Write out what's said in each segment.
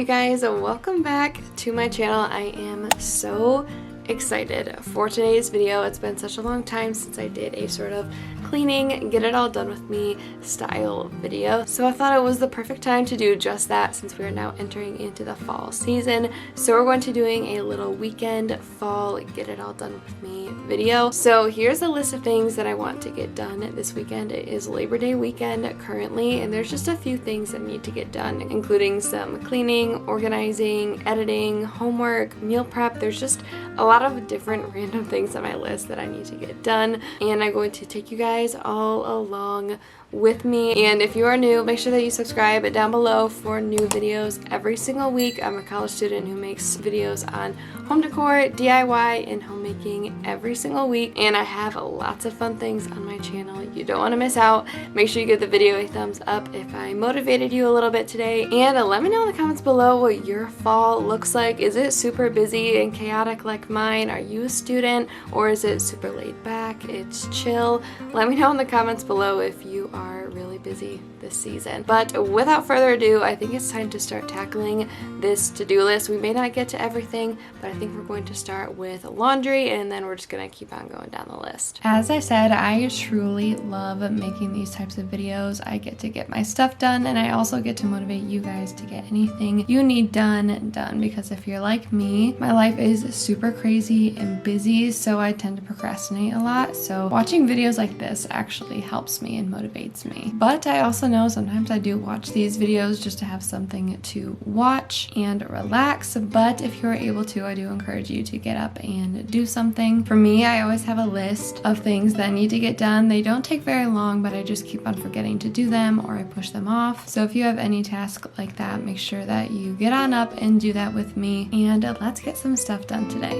you guys, welcome back to my channel. I am so excited for today's video. It's been such a long time since I did a sort of cleaning, get it all done with me style video. So I thought it was the perfect time to do just that since we are now entering into the fall season. So we're going to be doing a little weekend fall get it all done with me video. So here's a list of things that I want to get done this weekend. It is Labor Day weekend currently, and there's just a few things that need to get done, including some cleaning, organizing, editing, homework, meal prep. There's just a lot of different random things on my list that I need to get done, and I'm going to take you guys all along with me. And if you are new, make sure that you subscribe down below for new videos every single week. I'm a college student who makes videos on home decor, DIY, and homemaking every single week, and I have lots of fun things on my channel you don't want to miss out. Make sure you give the video a thumbs up if I motivated you a little bit today, and let me know in the comments below what your fall looks like. Is it super busy and chaotic like mine? Are you a student, or is it super laid back? It's chill. Let me know in the comments below if you are really busy this season. But without further ado, I think it's time to start tackling this to-do list. We may not get to everything, but I think we're going to start with laundry, and then we're just gonna keep on going down the list. As I said, I truly love making these types of videos. I get my stuff done, and I also get to motivate you guys to get anything you need done, because if you're like me, my life is super crazy and busy, so I tend to procrastinate a lot. So watching videos like this actually helps me and motivates me. But I also know sometimes I do watch these videos just to have something to watch and relax. But if you're able to, I do encourage you to get up and do something. For me, I always have a list of things that need to get done. They don't take very long, but I just keep on forgetting to do them, or I push them off. So if you have any task like that, make sure that you get on up and do that with me, and let's get some stuff done today.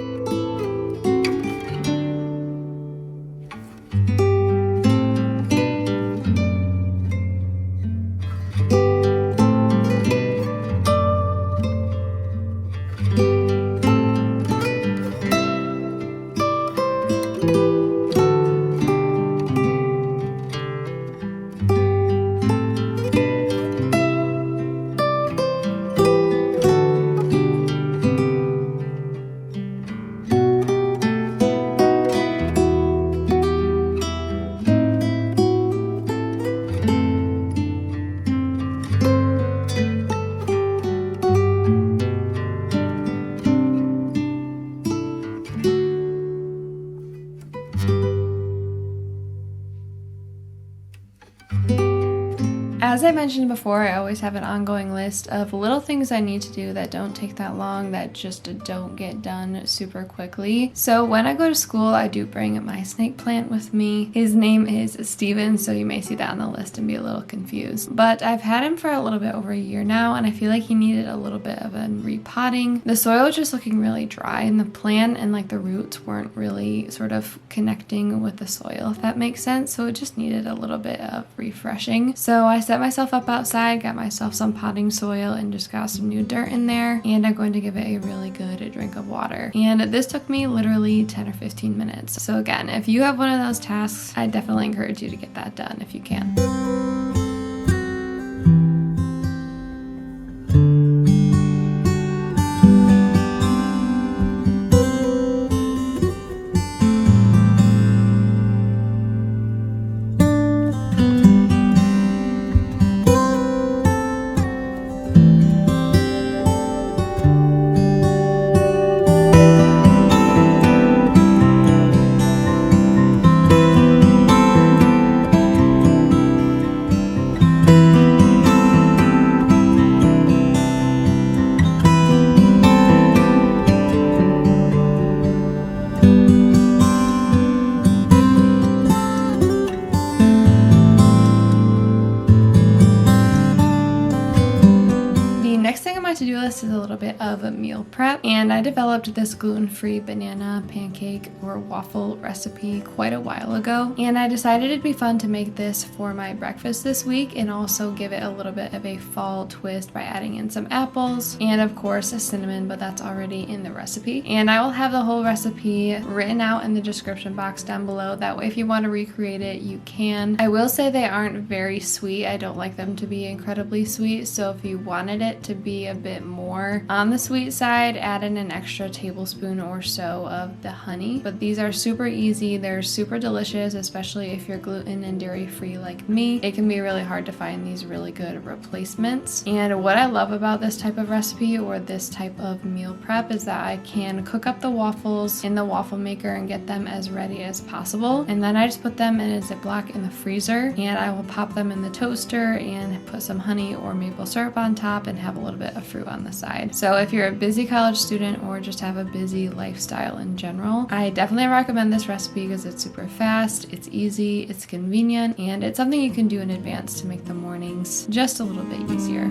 As I mentioned before, I always have an ongoing list of little things I need to do that don't take that long, that just don't get done super quickly. So when I go to school, I do bring my snake plant with me. His name is Steven, so you may see that on the list and be a little confused. But I've had him for a little bit over a year now, and I feel like he needed a little bit of a repotting. The soil was just looking really dry, and the plant and like the roots weren't really sort of connecting with the soil, if that makes sense. So it just needed a little bit of refreshing. So I set myself up outside, got myself some potting soil, and just got some new dirt in there, and I'm going to give it a really good drink of water. And this took me literally 10 or 15 minutes. So again, if you have one of those tasks, I definitely encourage you to get that done if you can. to-do list is a little bit of a meal prep, and I developed this gluten-free banana pancake or waffle recipe quite a while ago, and I decided it'd be fun to make this for my breakfast this week and also give it a little bit of a fall twist by adding in some apples and of course a cinnamon, but that's already in the recipe. And I will have the whole recipe written out in the description box down below. That way if you want to recreate it, you can. I will say they aren't very sweet. I don't like them to be incredibly sweet, so if you wanted it to be a bit more on the sweet side, add in an extra tablespoon or so of the honey. But these are super easy. They're super delicious, especially if you're gluten and dairy free like me. It can be really hard to find these really good replacements. And what I love about this type of recipe or this type of meal prep is that I can cook up the waffles in the waffle maker and get them as ready as possible. And then I just put them in a Ziploc in the freezer, and I will pop them in the toaster and put some honey or maple syrup on top and have a little bit of fruit on the side. So if you're a busy college student or just have a busy lifestyle in general, I definitely recommend this recipe because it's super fast, it's easy, it's convenient, and it's something you can do in advance to make the mornings just a little bit easier.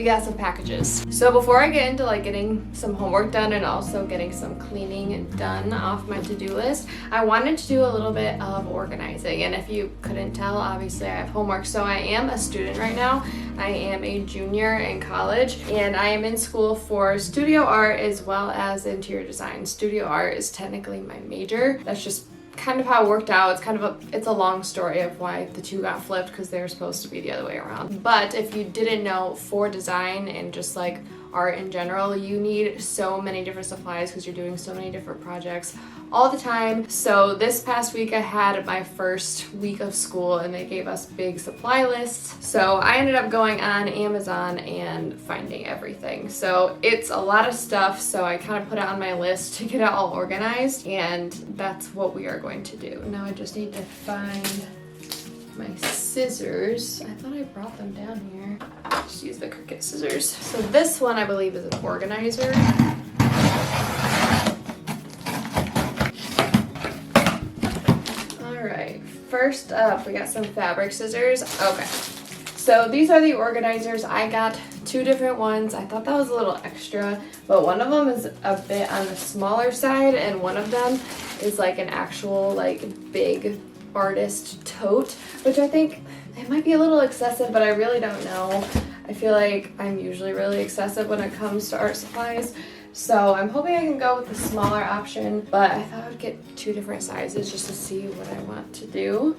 we got some packages. So before I get into getting some homework done and also getting some cleaning done off my to-do list, I wanted to do a little bit of organizing. And if you couldn't tell, obviously I have homework. So I am a student right now. I am a junior in college and I am in school for studio art as well as interior design. Studio art is technically my major. That's just kind of how it worked out. It's a long story of why the two got flipped because they were supposed to be the other way around. But if you didn't know, for design and just art in general, you need so many different supplies because you're doing so many different projects all the time. So this past week I had my first week of school and they gave us big supply lists. So I ended up going on Amazon and finding everything. So it's a lot of stuff, so I kind of put it on my list to get it all organized, and that's what we are going to do. Now I just need to find my scissors. I thought I brought them down here. Just use the Cricut scissors. So this one I believe is an organizer. Alright, first up we got some fabric scissors. Okay, so these are the organizers I got two different ones. I thought that was a little extra, but one of them is a bit on the smaller side, and one of them is like an actual like big artist tote, which I think it might be a little excessive, but I really don't know. I feel like I'm usually really excessive when it comes to art supplies. So I'm hoping I can go with the smaller option, but I thought I would get two different sizes just to see what I want to do.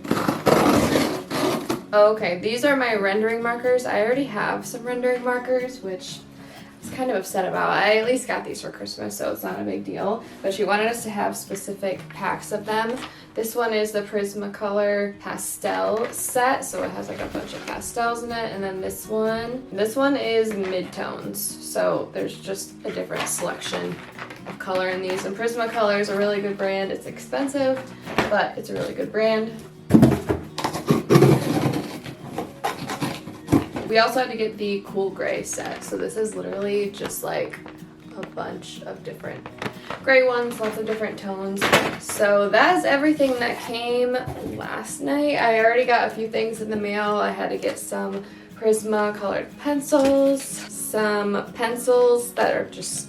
Okay, these are my rendering markers. I already have some rendering markers, which I was kind of upset about. I at least got these for Christmas, so it's not a big deal. But she wanted us to have specific packs of them. This one is the Prismacolor pastel set, so it has like a bunch of pastels in it. And then this one is midtones, so there's just a different selection of color in these. And Prismacolor is a really good brand. It's expensive, but it's a really good brand. We also had to get the cool gray set, so this is literally just like a bunch of different gray ones, lots of different tones. So that is everything that came last night. I already got a few things in the mail. I had to get some Prisma colored pencils, some pencils that are just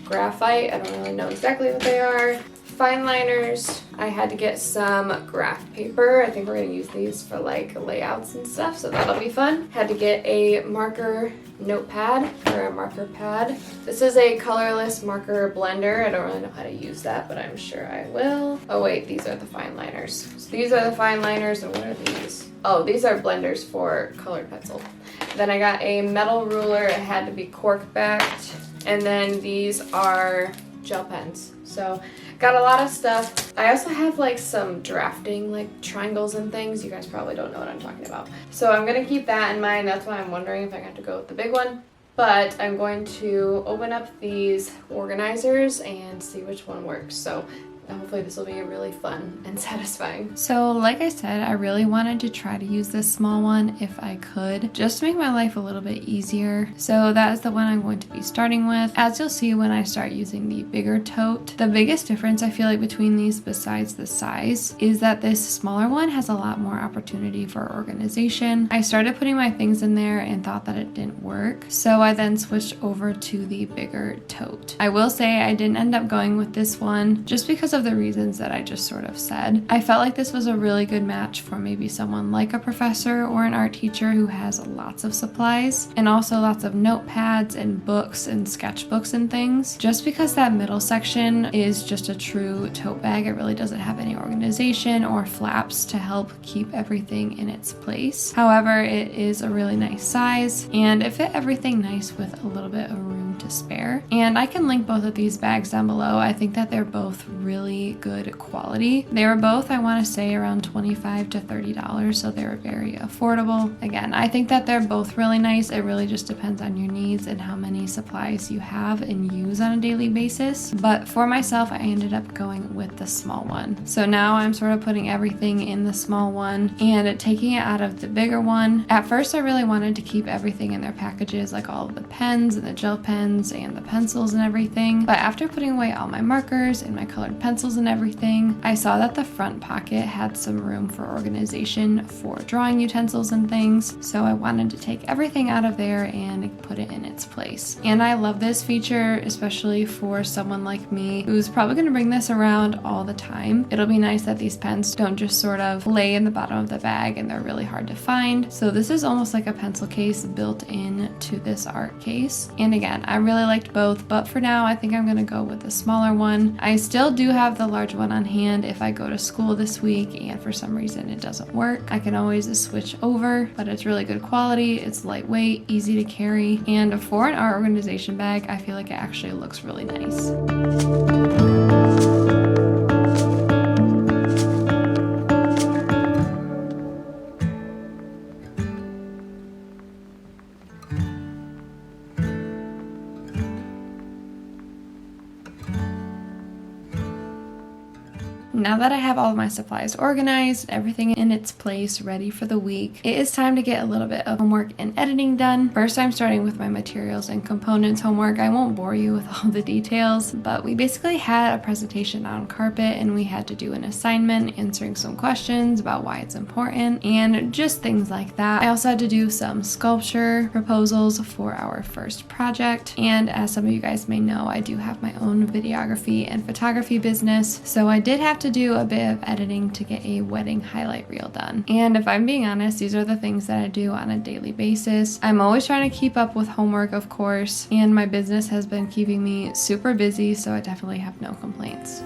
graphite. I don't really know exactly what they are. Fine liners. I had to get some graph paper. I think we're gonna use these for like layouts and stuff, so that'll be fun. Had to get a marker notepad or a marker pad. This is a colorless marker blender. I don't really know how to use that, but I'm sure I will. Oh wait, these are the fine liners. So these are the fine liners, and what are these? Oh, these are blenders for colored pencil. Then I got a metal ruler. It had to be cork backed. And then these are gel pens. So got a lot of stuff. I also have like some drafting like triangles and things. You guys probably don't know what I'm talking about. So I'm gonna keep that in mind. That's why I'm wondering if I have to go with the big one. But I'm going to open up these organizers and see which one works. So hopefully this will be really fun and satisfying. So like I said, I really wanted to try to use this small one if I could, just to make my life a little bit easier. So that is the one I'm going to be starting with. As you'll see when I start using the bigger tote, the biggest difference I feel like between these, besides the size, is that this smaller one has a lot more opportunity for organization. I started putting my things in there and thought that it didn't work, so I then switched over to the bigger tote. I will say I didn't end up going with this one just because of the reasons that I just sort of said. I felt like this was a really good match for maybe someone like a professor or an art teacher who has lots of supplies and also lots of notepads and books and sketchbooks and things. Just because that middle section is just a true tote bag, it really doesn't have any organization or flaps to help keep everything in its place. However, it is a really nice size and it fit everything nice with a little bit of room to spare. And I can link both of these bags down below. I think that they're both really good quality. They were both, I want to say, around $25 to $30, so they were very affordable. Again, I think that they're both really nice. It really just depends on your needs and how many supplies you have and use on a daily basis. But for myself, I ended up going with the small one. So now I'm sort of putting everything in the small one and taking it out of the bigger one. At first, I really wanted to keep everything in their packages, like all of the pens and the gel pens and the pencils and everything. But after putting away all my markers and my colored pencils and everything, I saw that the front pocket had some room for organization for drawing utensils and things. So I wanted to take everything out of there and put it in its place. And I love this feature, especially for someone like me who's probably going to bring this around all the time. It'll be nice that these pens don't just sort of lay in the bottom of the bag and they're really hard to find. So this is almost like a pencil case built into this art case. And again, I really liked both, but for now I think I'm going to go with the smaller one. I still do have the large one on hand if I go to school this week and for some reason it doesn't work. I can always switch over, but it's really good quality, it's lightweight, easy to carry, and for an art organization bag, I feel like it actually looks really nice. now that I have all of my supplies organized, everything in its place, ready for the week, it is time to get a little bit of homework and editing done. First, I'm starting with my materials and components homework. I won't bore you with all the details, but we basically had a presentation on carpet and we had to do an assignment answering some questions about why it's important and just things like that. I also had to do some sculpture proposals for our first project, and as some of you guys may know, I do have my own videography and photography business, so I did have to do a bit of editing to get a wedding highlight reel done. And if I'm being honest, these are the things that I do on a daily basis. I'm always trying to keep up with homework, of course, and my business has been keeping me super busy, so I definitely have no complaints.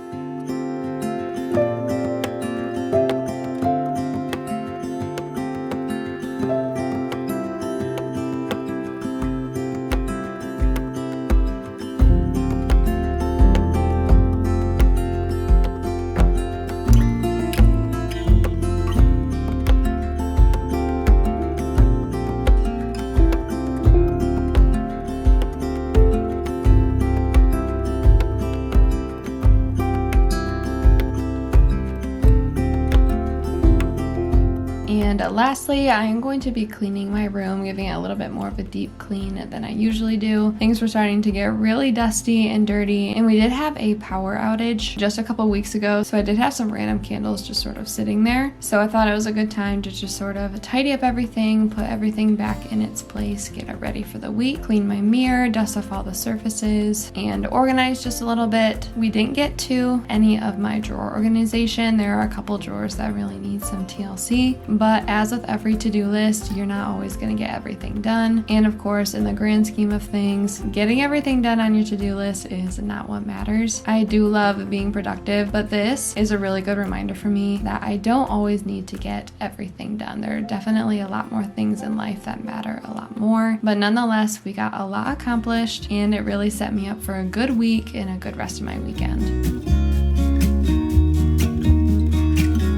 And lastly, I am going to be cleaning my room, giving it a little bit more of a deep clean than I usually do. Things were starting to get really dusty and dirty, and we did have a power outage just a couple weeks ago, so I did have some random candles just sort of sitting there. So I thought it was a good time to just sort of tidy up everything, put everything back in its place, get it ready for the week, clean my mirror, dust off all the surfaces, and organize just a little bit. We didn't get to any of my drawer organization. There are a couple drawers that really need some TLC, but as with every to-do list, you're not always going to get everything done. And of course, in the grand scheme of things, getting everything done on your to-do list is not what matters. I do love being productive, but this is a really good reminder for me that I don't always need to get everything done. There are definitely a lot more things in life that matter a lot more, but nonetheless, we got a lot accomplished, and it really set me up for a good week and a good rest of my weekend.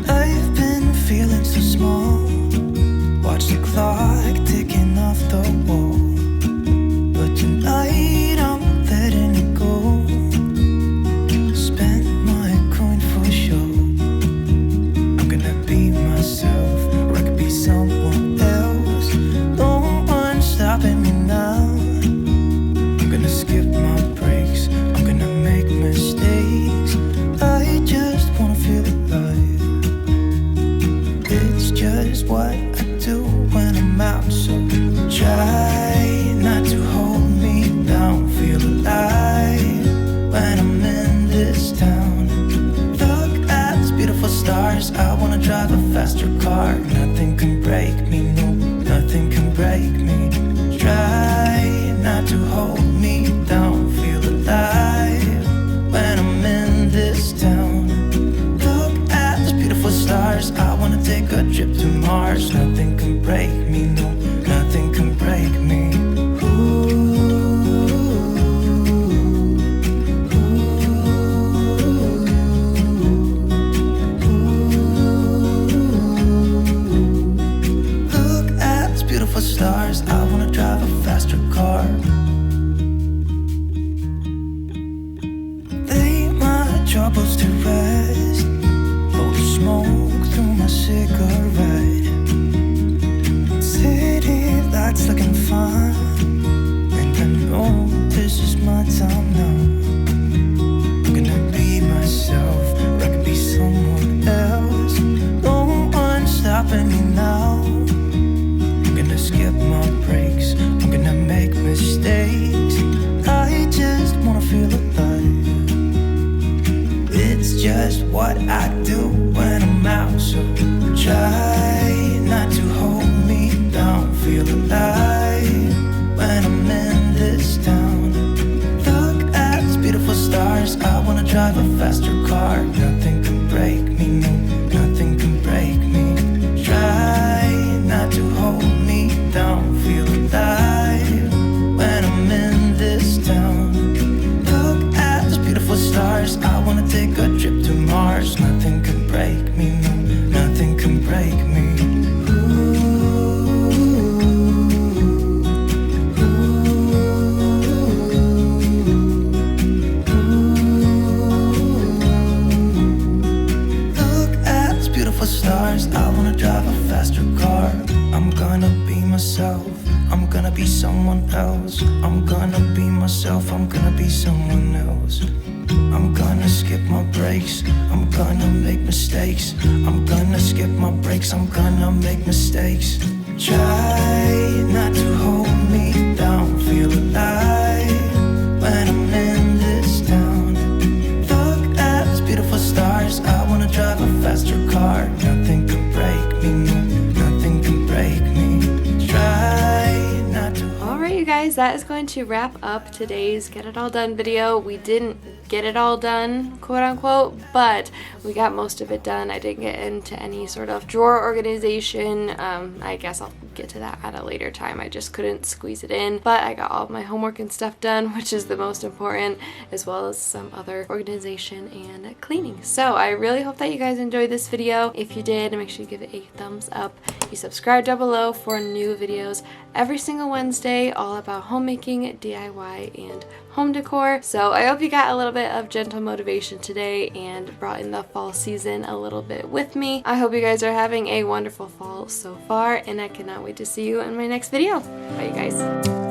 I've been feeling so small. Watch the clock ticking off the wall, but tonight I'm letting it go. Spend my coin for sure. I'm gonna be myself, or I could be someone else. No one's stopping me now. I'm gonna skip my breaks, I'm gonna make mistakes. I just wanna feel alive. It's just what I do when I'm out, so try not to hold me down. Feel alive when I'm in this town. Look at these beautiful stars. I wanna drive a faster car. Nothing can break me, no, nothing can break me. Try not to hold me down. Feel alive when I'm in this town. Look at these beautiful stars. I wanna take a trip to Mars. Nothing can break me, no, nothing can break me. Look at these beautiful stars. I wanna drive a faster car. Lay my troubles to rest. Blow the smoke through my cigarette. City lights looking fine, and I know this is my time now. I'm gonna be myself, or I could be someone else. No one's stopping me now. I'm gonna skip my breaks, I'm gonna make mistakes. I just wanna feel alive. It's just what I do when I'm out, so try not to hold me down. Feel alive when I'm in this town. Look at these beautiful stars. I wanna drive a faster car. Nothing can break me, no, nothing can break me. Try not to hold me down. Feel alive when I'm in this town. Look at these beautiful stars. I wanna take a trip to Mars. Nothing can break me, no, nothing can break me. be someone else. I'm gonna be myself, I'm gonna be someone else. I'm gonna skip my breaks, I'm gonna make mistakes. I'm gonna skip my breaks, I'm gonna make mistakes. Try not to hold me down, feel alive when I'm in this town. Look at these beautiful stars, I wanna drive a faster car. Nothing can break me, no, nothing can break me. Try not to. Alright you guys, that is going to wrap up today's Get It All Done video. We didn't get it all done, quote unquote, but we got most of it done. I didn't get into any sort of drawer organization. I guess I'll get to that at a later time. I just couldn't squeeze it in, but I got all of my homework and stuff done, which is the most important, as well as some other organization and cleaning. So I really hope that you guys enjoyed this video. If you did, make sure you give it a thumbs up. You subscribe down below for new videos every single Wednesday, all about homemaking, DIY, and home decor. So I hope you got a little bit of gentle motivation today and brought in the fall season a little bit with me. I hope you guys are having a wonderful fall so far, and I cannot wait to see you in my next video. Bye you guys.